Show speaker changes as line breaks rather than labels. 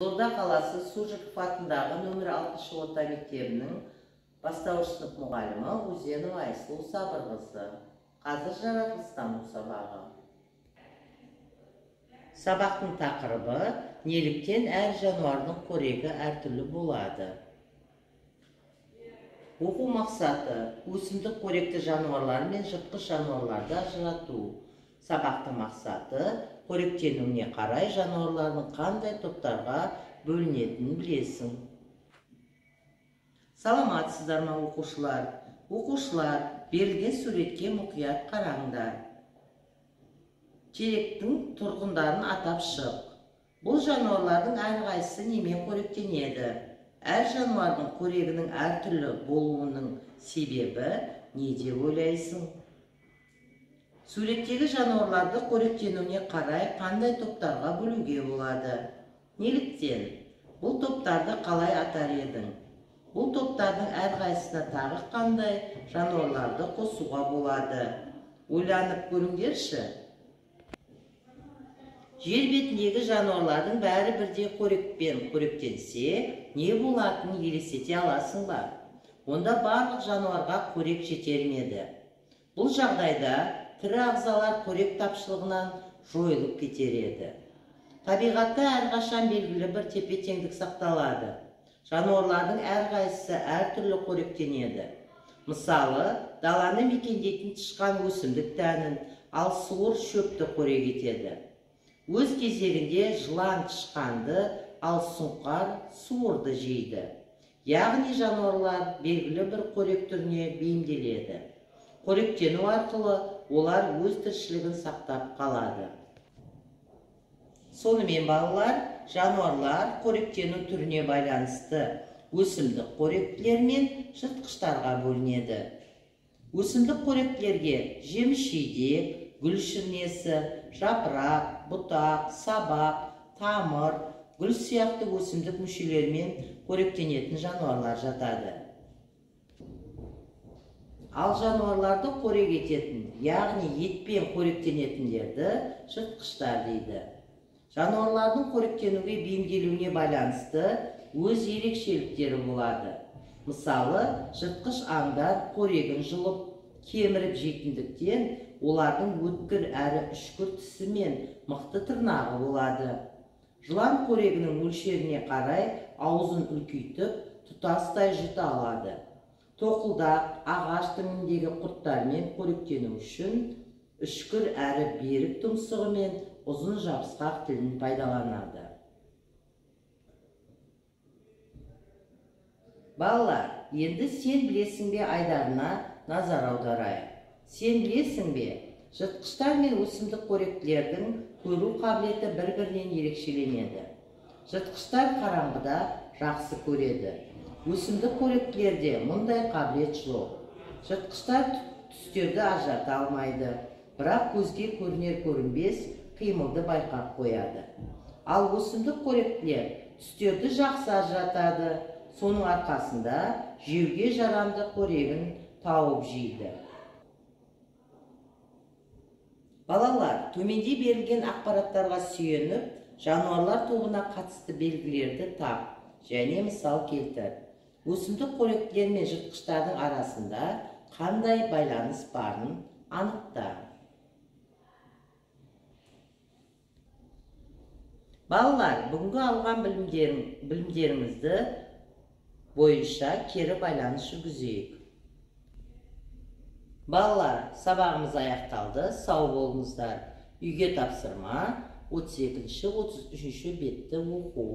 Қызылорда қаласы Сужиков атындағы нөмір 60 орта мектебінің бастауыш сынып мұғалімі Узенова Айсұлу Сабырқызы. Қазір жаратылыстану сабағы. Сабақтың тақырыбы неліктен әр жануардың қорегі әртүрлі болады. Оқу мақсаты өсімдік қоректі жануарлар мен жыртқыш жануарларды ажырату. Сабақтың мақсаты қоректенуіне қарай жануарлардың қандай топтарға бөлінетінін білесің. Саламатсыздар ма оқушылар? Оқушылар, берілген суретке мұқият қараңдар. Теректің тұрғындарын атап шық. Бұл жануарлардың әрқайсысы немен қоректенеді? Әр жануардың қорегінің әртүрлі болуының себебі не деп ойлайсың? Суреттегі жануарларды қоректенуіне қарай қандай топтарға бөлуге болады? Неліктен? Бұл топтарды қалай атар едің? Бұл топтардың әрқайсысына тағы қандай жануарларды қосуға болады? Ойланып көріңдерші. Жер бетіндегі жануарлардың бәрі бірдей қорекпен қоректенсе, не болатынын елестете аласың ба? Онда барлық жануарға қорек жетер ме еді? Бұл жағдайда тірі ағзалар қорек тапшылығынан жойылып кетер еді. Табиғатта әрқашан белгілі бір тепе-теңдік сақталады. Жануарлардың әрқайсысы әртүрлі қоректенеді. Мысалы, даланы мекендейтін тышқан өсімдік дәнін, ал суыр шөпті қорек етеді. Өз кезегінде жылан тышқанды, ал сұңқар суырды жейді. Яғни жануарлар белгілі бір қорек түріне бейімделеді. Қоректену арқылы олар өз тіршілігін сақтап қалады. Сонымен балалар, жануарлар қоректену түріне байланысты өсімдік қоректілер мен жыртқыштарға бөлінеді. Өсімдік қоректілерге жеміс-жидек, гүл шірнесі, жапырақ, бұтақ, сабақ, тамыр, гүл сияқты өсімдік мүшелерімен қоректенетін жануарлар жатады. Ал жануарларды қорек ететін, яғни етпен қоректенетіндерді жыртқыштар дейді. Жануарлардың қоректенуге бейімделуіне байланысты өз ерекшеліктері болады. Мысалы, жыртқыш аңдар қорегін жұлып, кеміріп жейтіндіктен олардың өткір әрі үшкір тісі мен мықты тырнағы болады. Жылан қорегінің мөлшеріне қарай аузын үлкейтіп, тұтастай жұта алады. Тоқылдақ, ағаш түбіндегі құрттармен қоректену үшін үшкір әрі берік тұмсығы мен ұзын жабысқақ тілін пайдаланады. Балалар, енді сен білесің бе айдарына назар аударайық. Сен білесің бе, жыртқыштар мен өсімдік қоректілердің көру қабілеті бір-бірінен ерекшеленеді. Жыртқыштар қараңғыда жақсы көреді. Өсімдік қоректілерде мұндай қабілет жоқ. Жыртқыштар түстерді ажырата алмайды, бірақ көзге көрінер-көрінбес қимылды байқап қояды. Ал өсімдік қоректілер түстерді жақсы ажыратады, соның арқасында жеуге жарамды қорегін тауып жейді. Балалар, төменде берілген ақпараттарға сүйеніп, жануарлар тобына қатысты белгілерді тап және мысал келтір. Өсімдік қоректілер мен жыртқыштардың арасында қандай байланыс барын анықта. Балалар, бүгінгі алған білімдеріңізді бойынша кері байланыс жүргізейік. Балалар, сабағымыз аяқталды, сау болыңыздар. Үйге тапсырма 32-33 бетті оқу.